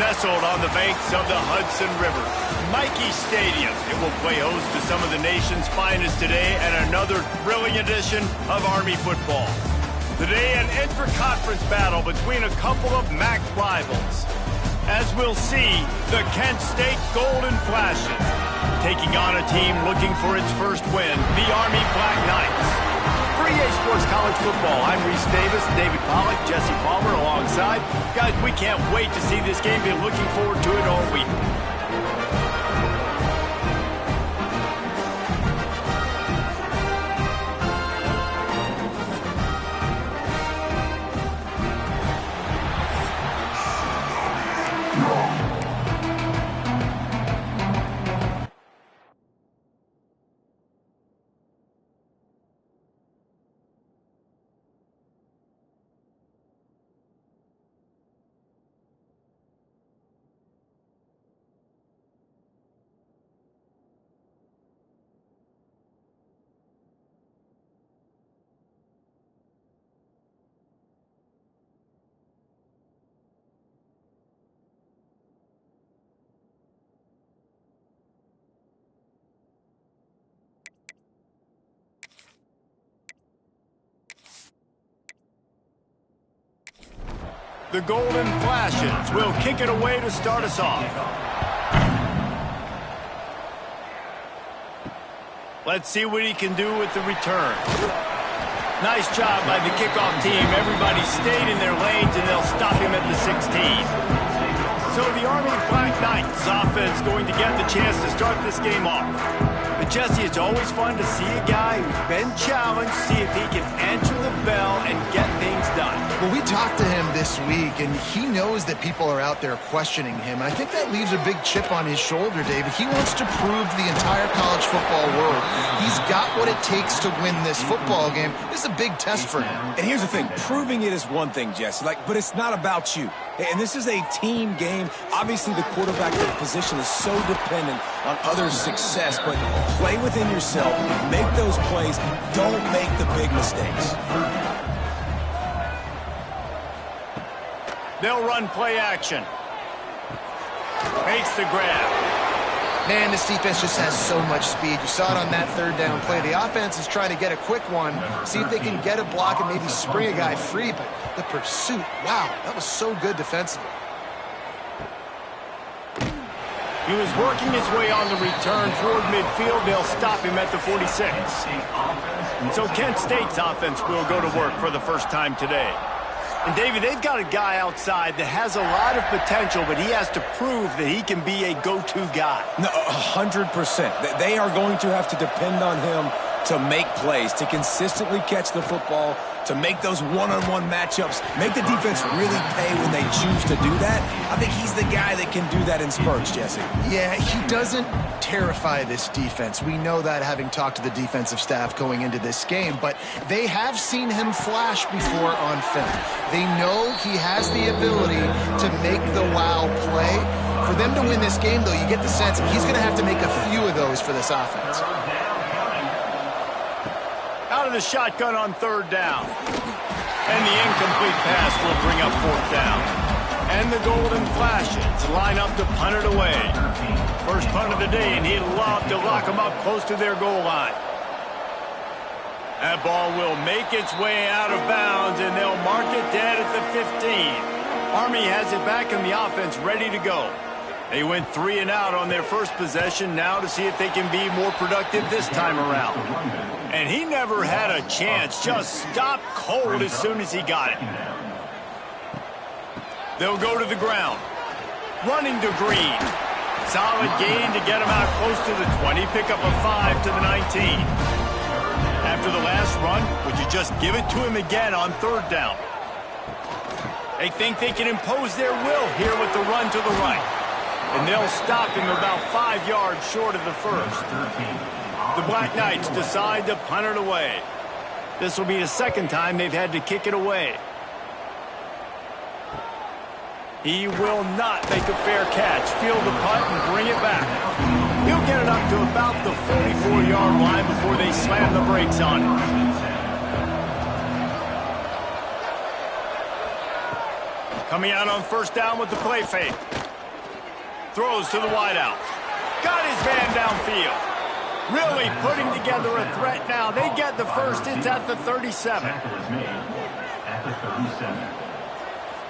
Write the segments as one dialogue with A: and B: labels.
A: Nestled on the banks of the Hudson River, Michie Stadium. It will play host to some of the nation's finest today and another thrilling edition of Army football. Today, an intra-conference battle between a couple of MAC rivals. As we'll see, the Kent State Golden Flashes taking on a team looking for its first win, the Army Black Knights. For EA Sports College Football, I'm Reese Davis, David Pollack, Jesse Palmer alongside. Guys, we can't wait to see this game. Been looking forward to it all week. The Golden Flashes will kick it away to start us off. Let's see what he can do with the return. Nice job by the kickoff team. Everybody stayed in their lanes, and they'll stop him at the 16. So the Army Black Knights offense going to get the chance to start this game off. But Jesse, it's always fun to see a guy who's been challenged, see if he can answer the bell and get things done.
B: Well, we talked to him this week, and he knows that people are out there questioning him. I think that leaves a big chip on his shoulder, David. He wants to prove to the entire college football world he's got what it takes to win this football game. This is a big test for him.
C: And here's the thing. Proving it is one thing, Jesse, but it's not about you. And this is a team game. Obviously, the quarterback position is so dependent on others' success, but play within yourself, make those plays, don't make the big mistakes.
A: They'll run play action. Makes the grab.
B: Man, this defense just has so much speed. You saw it on that third down play. The offense is trying to get a quick one, see if they can get a block and maybe spring a guy free, but the pursuit, wow, that was so good defensively.
A: He was working his way on the return toward midfield. They'll stop him at the 46. So Kent State's offense will go to work for the first time today. And, David, they've got a guy outside that has a lot of potential, but he has to prove that he can be a go-to guy.
C: No, 100%. They are going to have to depend on him to make plays, to consistently catch the football, to make those one-on-one matchups, make the defense really pay when they choose to do that. I think he's the guy that can do that in spurts, Jesse.
B: Yeah, he doesn't terrify this defense. We know that, having talked to the defensive staff going into this game, but they have seen him flash before on film. They know he has the ability to make the wow play. For them to win this game, though, you get the sense he's going to have to make a few of those for this offense.
A: Out of the shotgun on third down. And the incomplete pass will bring up fourth down. And the Golden Flashes line up to punt it away. First punt of the day, and he'd love to lock them up close to their goal line. That ball will make its way out of bounds, and they'll mark it dead at the 15. Army has it back in the offense, ready to go. They went 3 and out on their first possession, now to see if they can be more productive this time around. And he never had a chance, just stopped cold as soon as he got it. They'll go to the ground. Running to Green. Solid gain to get him out close to the 20, pick up a 5 to the 19. After the last run, would you just give it to him again on third down? They think they can impose their will here with the run to the right. And they'll stop him about 5 yards short of the first. The Black Knights decide to punt it away. This will be the second time they've had to kick it away. He will not make a fair catch. Field the punt and bring it back. He'll get it up to about the 44-yard line before they slam the brakes on him. Coming out on first down with the play fake. Throws to the wideout. Got his man downfield. Really putting together a threat now. They get the first. It's at the 37.
D: Tackle is made at the 37.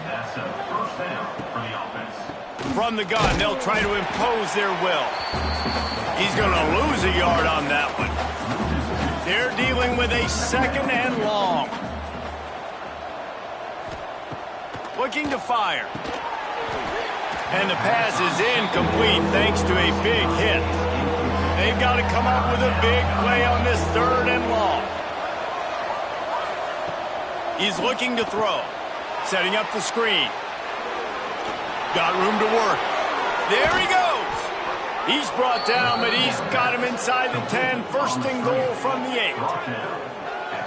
D: That's a first down for the offense.
A: From the gun, they'll try to impose their will. He's going to lose a yard on that one. They're dealing with a second and long. Looking to fire. And the pass is incomplete thanks to a big hit. They've got to come up with a big play on this third and long. He's looking to throw. Setting up the screen. Got room to work. There he goes. He's brought down, but he's got him inside the 10. First and goal from the 8.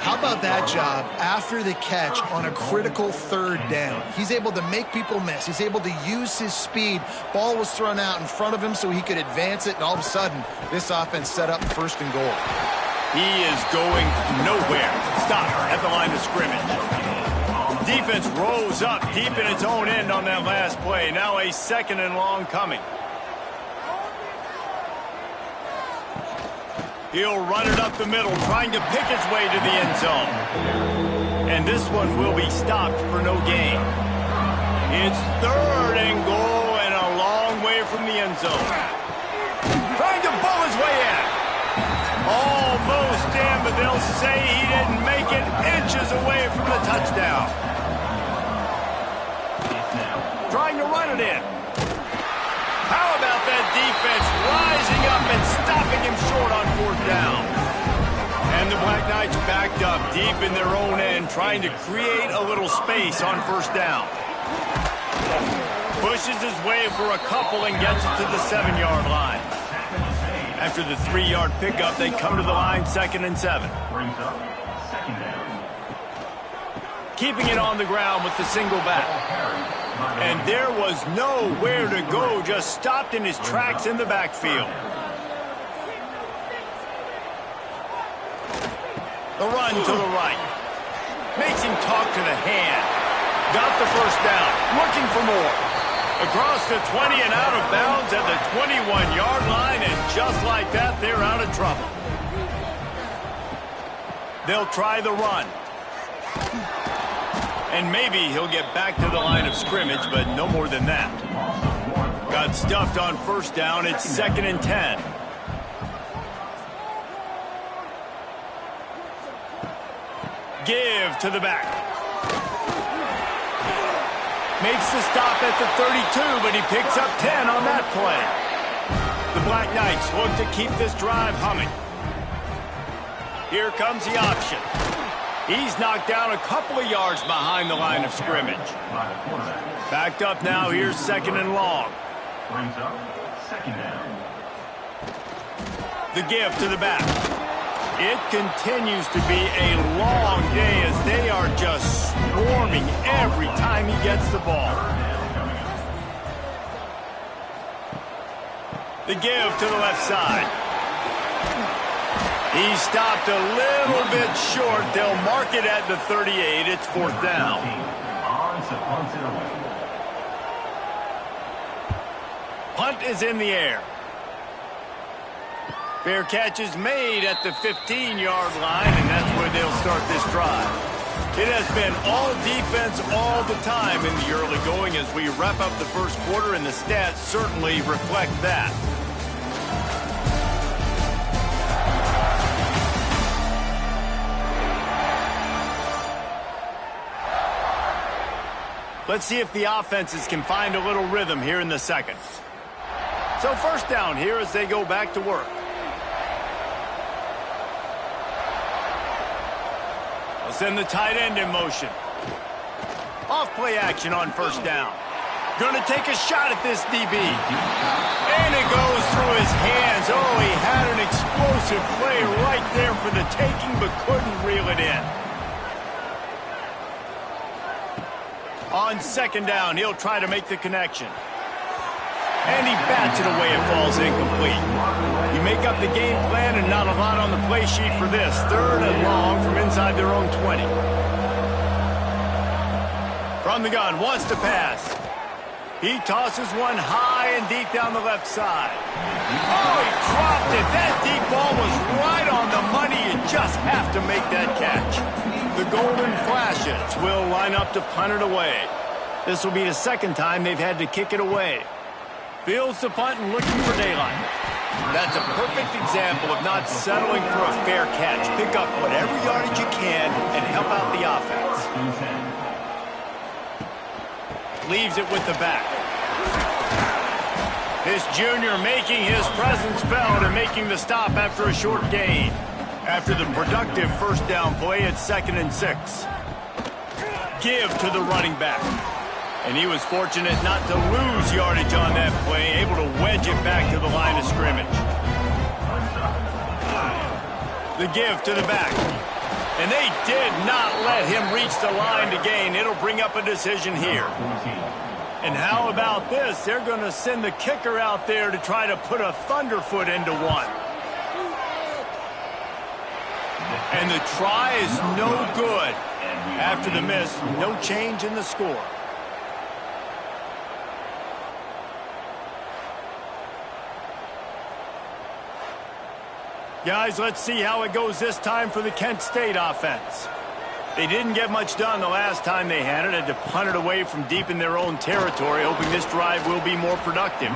B: How about that job after the catch on a critical third down? He's able to make people miss. He's able to use his speed. Ball was thrown out in front of him so he could advance it, and all of a sudden, this offense set up first and goal.
A: He is going nowhere. Stop at the line of scrimmage. Defense rose up deep in its own end on that last play. Now a second and long coming. He'll run it up the middle, trying to pick his way to the end zone. And this one will be stopped for no gain. It's third and goal and a long way from the end zone. Trying to pull his way in. Almost in, but they'll say he didn't make it, inches away from the touchdown. Trying to run it in. How about that defense rising up and stopping him short on fourth down? And the Black Knights backed up deep in their own end, trying to create a little space on first down. Pushes his way for a couple and gets it to the 7-yard line. After the 3-yard pickup, they come to the line, 2nd and 7.
D: Brings up second down.
A: Keeping it on the ground with the single back. And there was nowhere to go, just stopped in his tracks in the backfield. The run to the right. Makes him talk to the hand. Got the first down, looking for more. Across the 20 and out of bounds at the 21-yard line, and just like that, they're out of trouble. They'll try the run. And maybe he'll get back to the line of scrimmage, but no more than that. Got stuffed on first down. It's 2nd and 10. Give to the back. Makes the stop at the 32, but he picks up 10 on that play. The Black Knights look to keep this drive humming. Here comes the option. He's knocked down a couple of yards behind the line of scrimmage. Backed up now, here's 2nd and long.
D: Brings up second down.
A: The give to the back. It continues to be a long day as they are just swarming every time he gets the ball. The give to the left side. He stopped a little bit short. They'll mark it at the 38. It's 4th down. Punt is in the air. Fair catch is made at the 15-yard line, and that's where they'll start this drive. It has been all defense all the time in the early going as we wrap up the first quarter, and the stats certainly reflect that. Let's see if the offenses can find a little rhythm here in the second. So first down here as they go back to work. They'll send the tight end in motion. Off play action on first down. Going to take a shot at this DB. And it goes through his hands. Oh, he had an explosive play right there for the taking, but couldn't reel it in. On second down, he'll try to make the connection. And he bats it away. It falls incomplete. You make up the game plan and not a lot on the play sheet for this. 3rd and long from inside their own 20. From the gun, wants to pass. He tosses one high and deep down the left side. Oh, he dropped it. That deep ball was right on the money. You just have to make that catch. The Golden Flashes will line up to punt it away. This will be the second time they've had to kick it away. Fields the punt and looking for daylight. That's a perfect example of not settling for a fair catch. Pick up whatever yardage you can and help out the offense. Leaves it with the back. This junior making his presence felt and making the stop after a short gain. After the productive first down play at 2nd and 6. Give to the running back. And he was fortunate not to lose yardage on that play, able to wedge it back to the line of scrimmage. The give to the back. And they did not let him reach the line to gain. It'll bring up a decision here. And how about this? They're going to send the kicker out there to try to put a thunderfoot into one. And the try is no good. After the miss, no change in the score. Guys, let's see how it goes this time for the Kent State offense. They didn't get much done the last time they had it. Had to punt it away from deep in their own territory, hoping this drive will be more productive.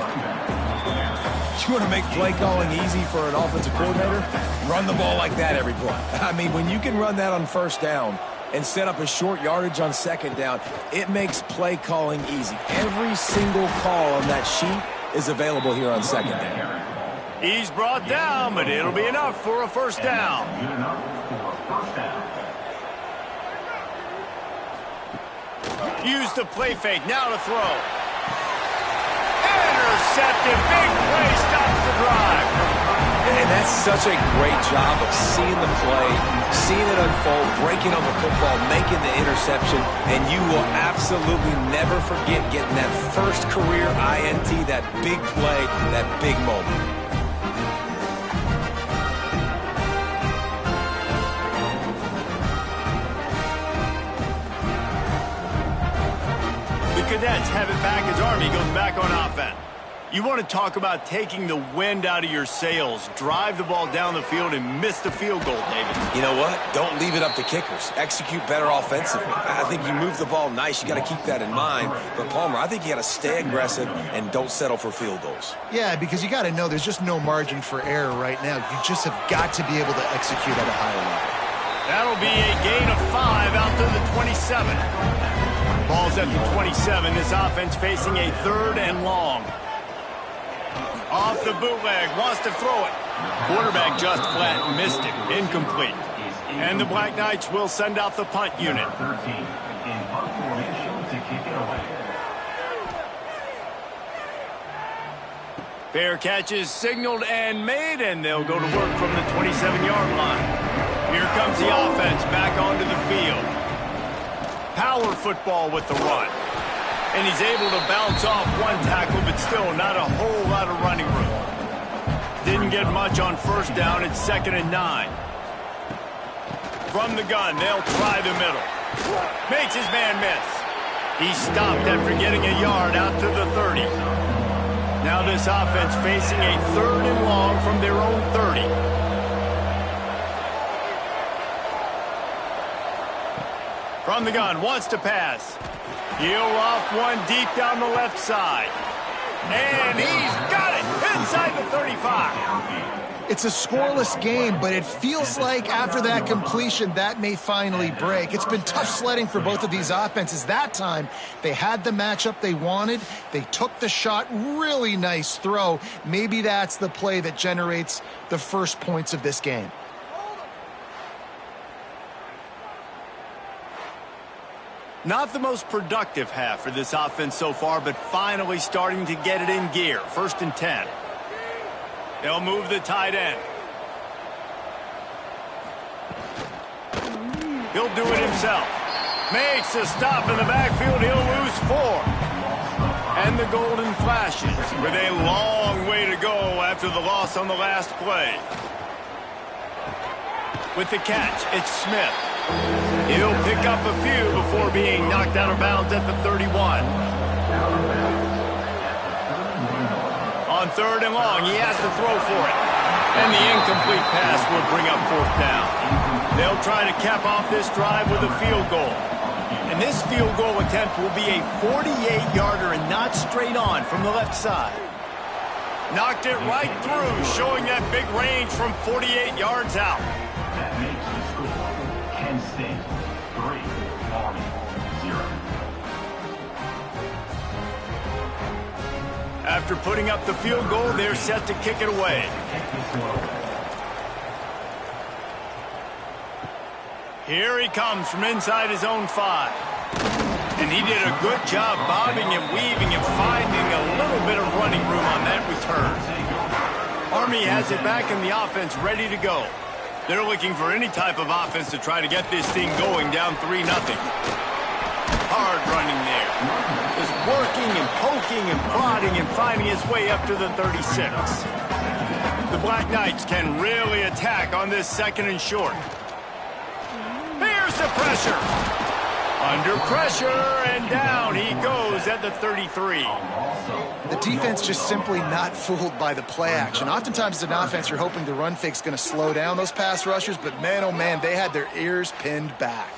C: You want to make play calling easy for an offensive coordinator? Run the ball like that every play. I mean, when you can run that on first down and set up a short yardage on second down, it makes play calling easy. Every single call on that sheet is available here on second down.
A: He's brought down, but it'll be enough for a first down.
D: Good enough for a first down.
A: Use the play fake, now to throw. Intercepted, big play, stops the drive.
C: And that's such a great job of seeing the play, seeing it unfold, breaking on the football, making the interception, and you will absolutely never forget getting that first career INT, that big play, that big moment.
A: Cadets have it back as Army goes back on offense. You want to talk about taking the wind out of your sails. Drive the ball down the field and miss the field goal, David.
C: You know what? Don't leave it up to kickers. Execute better offensively. I think you move the ball nice. You got to keep that in mind. But, Palmer, I think you got to stay aggressive and don't settle for field goals.
B: Yeah, because you got to know there's just no margin for error right now. You just have got to be able to execute at a higher level.
A: That'll be a gain of 5 out to the 27. Ball's at the 27. This offense facing a 3rd and long. Off the bootleg, wants to throw it. Quarterback just flat missed it. Incomplete. And the Black Knights will send out the punt unit.
D: 13 in punt formation to kick it away.
A: Fair catch is signaled and made, and they'll go to work from the 27-yard line. Here comes the offense back onto the field. Power football with the run. And he's able to bounce off one tackle, but still not a whole lot of running room. Didn't get much on first down. It's 2nd and 9. From the gun, they'll try the middle. Makes his man miss. He stopped after getting a yard out to the 30. Now this offense facing a 3rd and long from their own 30. From the gun, wants to pass. He'll loft one deep down the left side. And he's got it inside the 35.
B: It's a scoreless game, but it feels like after that completion, that may finally break. It's been tough sledding for both of these offenses. That time, they had the matchup they wanted. They took the shot. Really nice throw. Maybe that's the play that generates the first points of this game.
A: Not the most productive half for this offense so far, but finally starting to get it in gear. 1st and 10. They'll move the tight end. He'll do it himself. Makes a stop in the backfield. He'll lose 4. And the Golden Flashes with a long way to go after the loss on the last play. With the catch, it's Smith. He'll pick up a few before being knocked out of bounds at the 31. 3rd and long. He has to throw for it. And the incomplete pass will bring up 4th down. They'll try to cap off this drive with a field goal. And this field goal attempt will be a 48-yarder and not straight on from the left side. Knocked it right through, showing that big range from 48 yards out.
D: That makes the score Kent State 3, Army 0.
A: After putting up the field goal, they're set to kick it away. Here he comes from inside his own 5. And he did a good job bobbing and weaving and finding a little bit of running room on that return. Army has it back in the offense ready to go. They're looking for any type of offense to try to get this thing going down 3-0. Hard running there. Just working and poking and prodding and finding his way up to the 36. The Black Knights can really attack on this 2nd and short. Here's the pressure. Under pressure, and down he goes at the 33.
B: The defense just simply not fooled by the play action. Oftentimes as an offense, you're hoping the run fake's going to slow down those pass rushers, but man, oh man, they had their ears pinned back.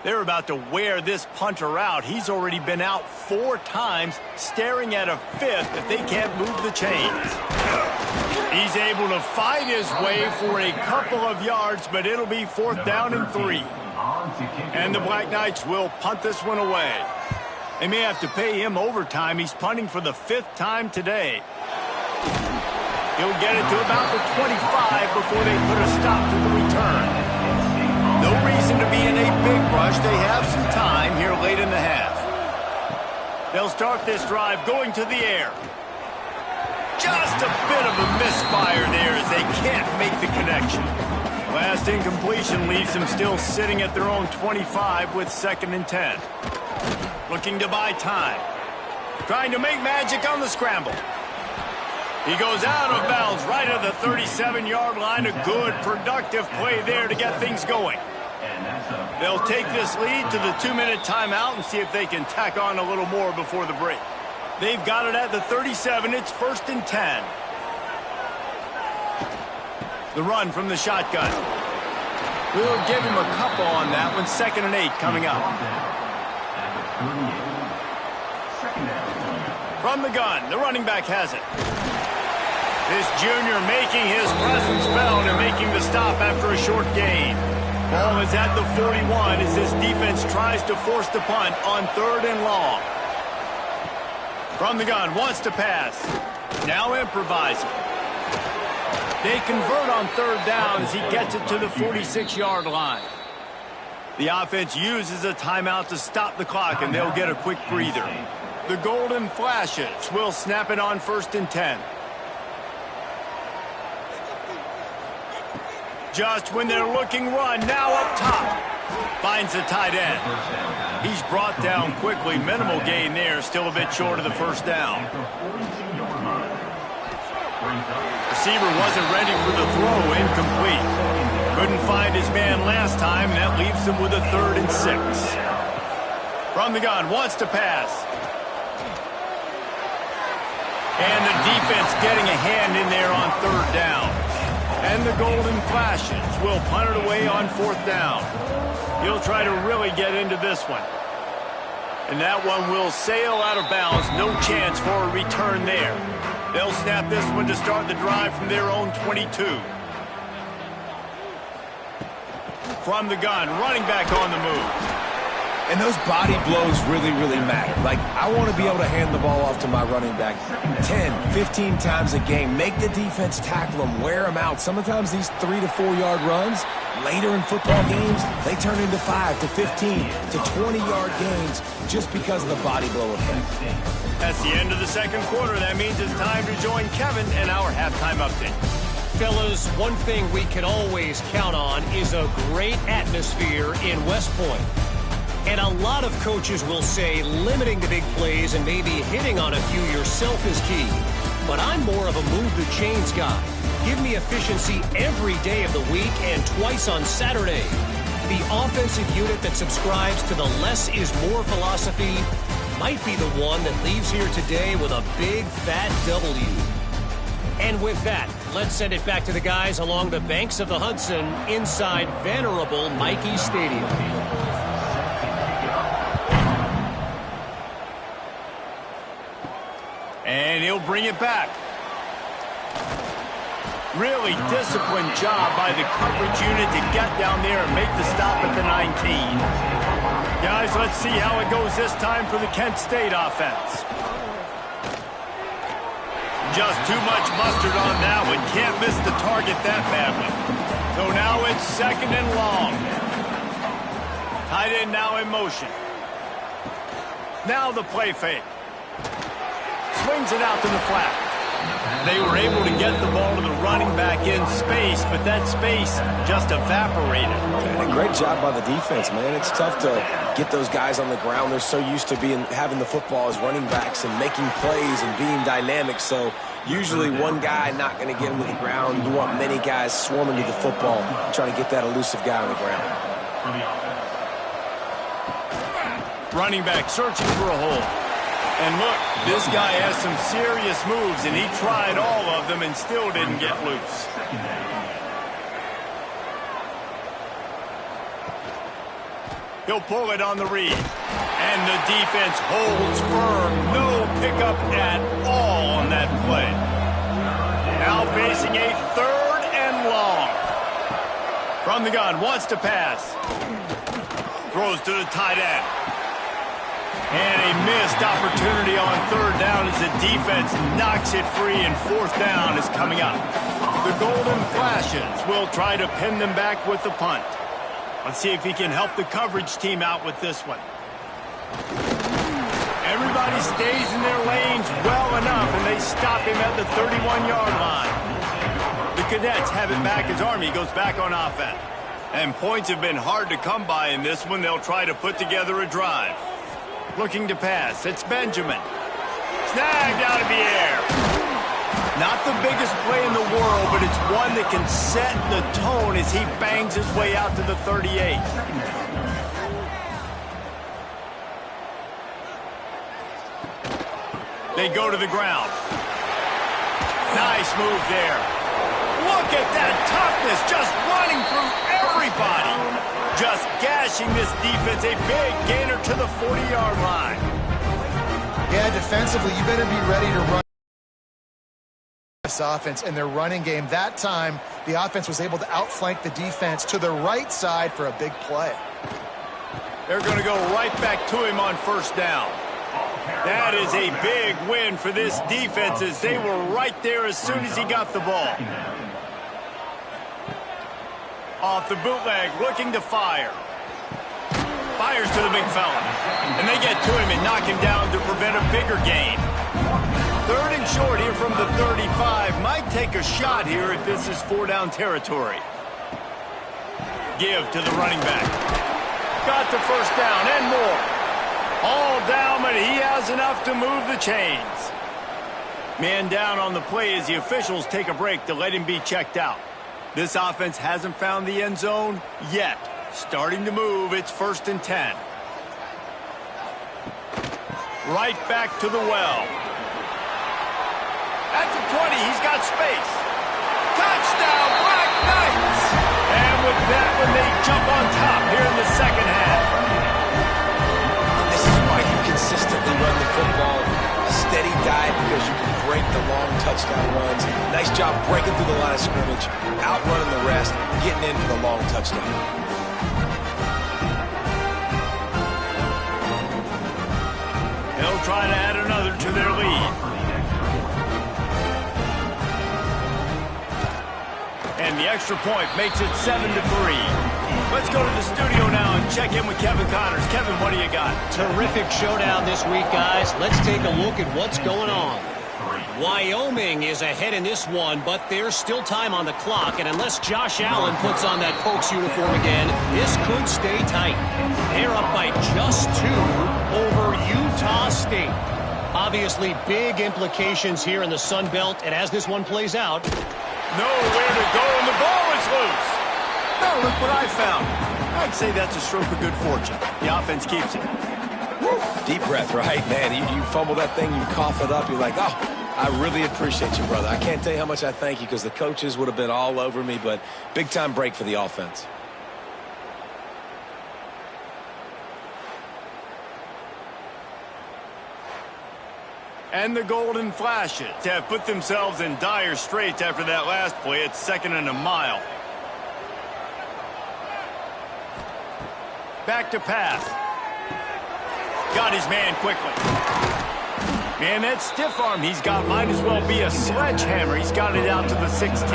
A: They're about to wear this punter out. He's already been out 4 times, staring at a 5th if they can't move the chains. He's able to fight his way for a couple of yards, but it'll be 4th down and 3. And the Black Knights will punt this one away. They may have to pay him overtime. He's punting for the 5th time today. He'll get it to about the 25 before they put a stop to the return. No reason to be in a big rush. They have some time here late in the half. They'll start this drive going to the air. Just a bit of a misfire there as they can't make the connection. Last incompletion leaves them still sitting at their own 25 with 2nd and 10. Looking to buy time. Trying to make magic on the scramble. He goes out of bounds right at the 37-yard line. A good, productive play there to get things going. They'll take this lead to the 2-minute timeout and see if they can tack on a little more before the break. They've got it at the 37. It's 1st and 10. The run from the shotgun. We'll give him a couple on that one. 2nd and 8 coming up. From the gun, the running back has it. This junior making his presence felt and making the stop after a short gain. Ball is at the 41 as this defense tries to force the punt on 3rd and long. From the gun, wants to pass. Now improvising. They convert on 3rd down as he gets it to the 46-yard line. The offense uses a timeout to stop the clock, and they'll get a quick breather. The Golden Flashes will snap it on 1st and 10. Just when they're looking run, now up top. Finds the tight end. He's brought down quickly. Minimal gain there, still a bit short of the 1st down. Receiver wasn't ready for the throw, incomplete. Couldn't find his man last time, and that leaves him with a 3rd and 6. From the gun, wants to pass. And the defense getting a hand in there on 3rd down. And the Golden Flashes will punt it away on 4th down. He'll try to really get into this one. And that one will sail out of bounds. No chance for a return there. They'll snap this one to start the drive from their own 22. From the gun, running back on the move.
C: And those body blows really, really matter. Like, I want to be able to hand the ball off to my running back 10, 15 times a game. Make the defense tackle them, wear them out. Sometimes these 3 to 4 yard runs, later in football games, they turn into 5 to 15 to 20-yard gains just because of the body blow effect.
A: That's the end of the 2nd quarter. That means it's time to join Kevin in our halftime update.
E: Fellas, one thing we can always count on is a great atmosphere in West Point. And a lot of coaches will say limiting the big plays and maybe hitting on a few yourself is key. But I'm more of a move the chains guy. Give me efficiency every day of the week and twice on Saturday. the offensive unit that subscribes to the less is more philosophy might be the one that leaves here today with a big, fat W. And with that, let's send it back to the guys along the banks of the Hudson inside venerable Michie Stadium.
A: And he'll bring it back. Really disciplined job by the coverage unit to get down there and make the stop at the 19. Guys, let's see how it goes this time for the Kent State offense. Just too much mustard on that one. Can't miss the target that badly. So now it's second and long. Tight end now in motion. Now the play fake. Swings it out to the flat. They were able to get the ball to the running back in space, but that space just evaporated.
C: And a great job by the defense, man. It's tough to get those guys on the ground. They're so used to having the football as running backs and making plays and being dynamic. So usually one guy not going to get him to the ground. You want many guys swarming to the football, trying to get that elusive guy on the ground.
A: Running back searching for a hole. And look, this guy has some serious moves, and he tried all of them and still didn't get loose. He'll pull it on the read. And the defense holds firm. No pickup at all on that play. Now facing a third and long. From the gun, wants to pass. Throws to the tight end. And a missed opportunity on third down as the defense knocks it free, and fourth down is coming up. The Golden Flashes will try to pin them back with the punt. Let's see if he can help the coverage team out with this one. Everybody stays in their lanes well enough, and they stop him at the 31-yard line. The Cadets have it back as Army goes back on offense. And points have been hard to come by in this one. They'll try to put together a drive. Looking to pass. It's Benjamin. Snagged out of the air. Not the biggest play in the world, but it's one that can set the tone as he bangs his way out to the 38. They go to the ground. Nice move there. Look at that toughness, just running through everybody. Just gashing this defense, a big gainer to the 40-yard line.
B: Yeah, defensively, you better be ready to run this offense in their running game. That time, the offense was able to outflank the defense to the right side for a big play.
A: They're going to go right back to him on first down. That is a big win for this defense as they were right there as soon as he got the ball. Off the bootleg, looking to fire. Fires to the big fella. And they get to him and knock him down to prevent a bigger gain. Third and short here from the 35. Might take a shot here if this is four-down territory. Give to the running back. Got the first down and more. All down, but he has enough to move the chains. Man down on the play as the officials take a break to let him be checked out. This offense hasn't found the end zone yet. Starting to move, it's 1st and 10. Right back to the well. At the 20, he's got space. Touchdown, Black Knights! And with that one, they jump on top here in the second half.
C: This is why you consistently run the football. A steady diet because you can break the long touchdown runs. Nice job breaking through the line of scrimmage, outrunning the rest, getting in for the long touchdown.
A: They'll try to add another to their lead. And the extra point makes it 7-3. Let's go to the studio now and check in with Kevin Connors. Kevin, what do you got?
E: Terrific showdown this week, guys. Let's take a look at what's going on. Wyoming is ahead in this one, but there's still time on the clock, and unless Josh Allen puts on that Pokes uniform again, this could stay tight. They're up by just 2 over Utah State. Obviously, big implications here in the Sun Belt, and as this one plays out,
A: nowhere to go, and the ball is loose. No, look what I found. I'd say that's a stroke of good fortune. The offense keeps it.
C: Deep breath, right, man? You fumble that thing, you cough it up, you're like, oh, I really appreciate you, brother. I can't tell you how much I thank you because the coaches would have been all over me, but big-time break for the offense.
A: And the Golden Flashes have put themselves in dire straits after that last play. It's 2nd and a mile. Back to pass. Got his man quickly. Man, that stiff arm he's got might as well be a sledgehammer. He's got it out to the 16.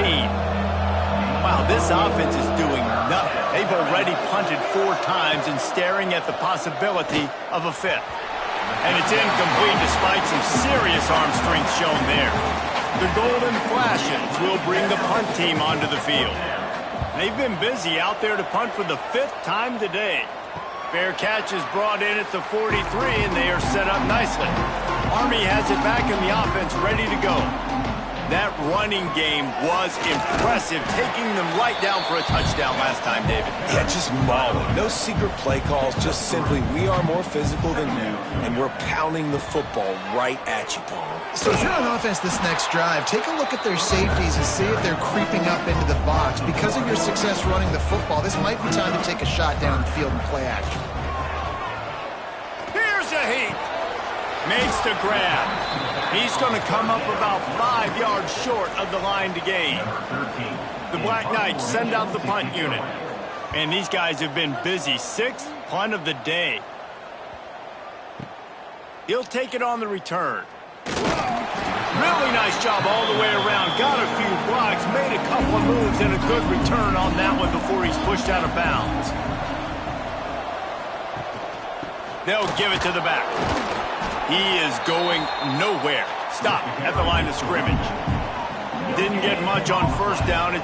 A: Wow, this offense is doing nothing. They've already punted 4 times and staring at the possibility of a 5th. And it's incomplete despite some serious arm strength shown there. The Golden Flashes will bring the punt team onto the field. They've been busy out there to punt for the 5th time today. Fair catch is brought in at the 43, and they are set up nicely. Army has it back in the offense, ready to go. That running game was impressive, taking them right down for a touchdown last time, David.
C: Yeah, just mauling. No secret play calls, just simply we are more physical than you, and we're pounding the football right at you, Paul.
B: So if you're on offense this next drive, take a look at their safeties and see if they're creeping up into the box. Because of your success running the football, this might be time to take a shot down the field and play action.
A: Here's a heat. Makes the grab. He's going to come up about 5 yards short of the line to gain. The Black Knights send out the punt unit. And these guys have been busy. 6th punt of the day. He'll take it on the return. Really nice job all the way around. Got a few blocks, made a couple of moves, and a good return on that one before he's pushed out of bounds. They'll give it to the back. He is going nowhere. Stop at the line of scrimmage. Didn't get much on 1st down. It's